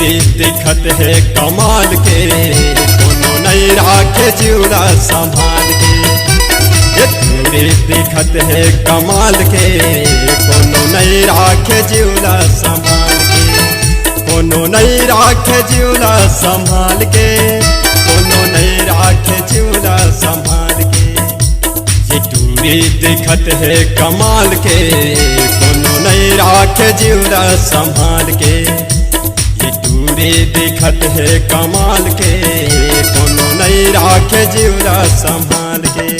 टूरी दिखत है कमाल के, कोनो नहीं राखे जिउरा संभाल के। ये टूरी दिखत है कमाल के, कोनो नहीं राखे जिउरा संभाल के। कोनो नहीं राखे जिउरा संभाल के, कोनो नहीं राखे जिउरा संभाल के। ये टूरी दिखत है कमाल के, कोनो नहीं राखे जिउरा संभाल के। ये टूरी दिखत है कमाल के, कोनो नहीं राखे जिउरा संभाल के।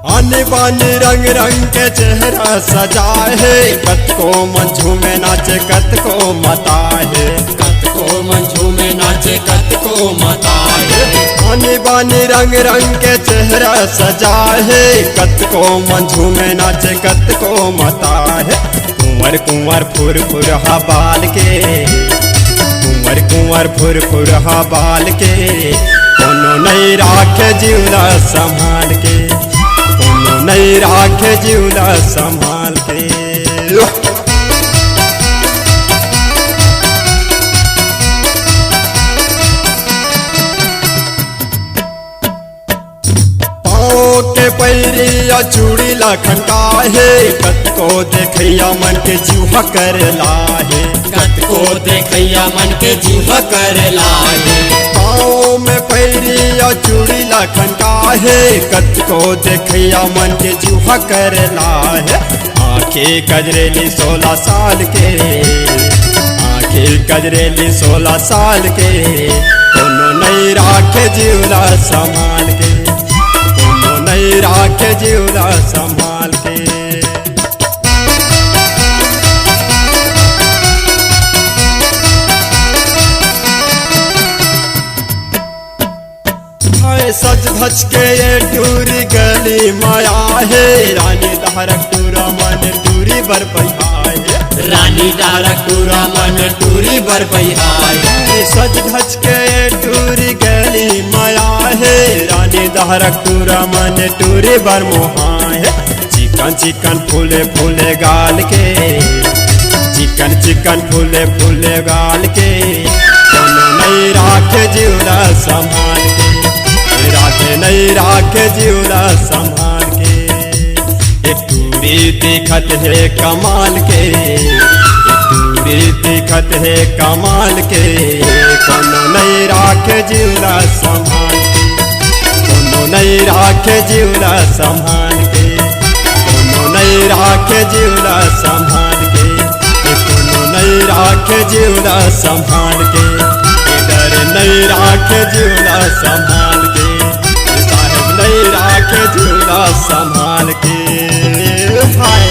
आने बाने रंग रंग के चेहरा सजाए है, कत को मंझू में नाचे कत को मताए, कत को मंझू में नाचे कत को मताए। आने बाने रंग रंग के चेहरा सजाए है, कत को मंझू में नाचे कत को मताए। कुंवर कुंवर फुर फुर बाल के, कुंवर कुंवर फुर फुर बाल के। कोनो नहीं राखे जिउरा संभाल के, कोनो नहीं राखे जिउरा संभाल के। पाँव के पैरिया चूड़ी लखनका है, कत को देखैया मन के जीवा कर लाहे, कत को देखैया मन के जीवा कर लाहे। पाँव में पैरिया चूड़ी लखनका है, कत को देखैया मन के जीवा कर लाहे। आंखें कजरेली 16 साल के, आंखें कजरेली 16 साल के। कोनो नहीं राखे जिउरा संभाल के, कोनो नहीं राखे जिउरा संभाल के। सज धज के ये टूरी गली माया है, रानी धारक टूरा मन टूरी बर है, रानी धारक टूरा मन टूरी बर है। सज धज के ये टूरी गली माया है, रानी धारक टूरा मन टूरी बर है। चिकन चिकन फूले फूले गाल के, चिकन चिकन फूले फूले गाल के। कोनो नहीं राखे जिउरा संभाल के, राखे नहीं राखे जिउरा संभाल के। एक टूरी दिखत है कमाल के, एक टूरी दिखत है कमाल के। कोनो नहीं राखे जिउरा संभाल के, कोनो नहीं राखे जिउरा संभाल के। कोनो नहीं राखे जिउरा संभाल के, कोनो नहीं राखे जिउरा संभाल के। डर नहीं राखे जिउरा संभाल के, नहीं राखे जिउरा संभाल के। हाय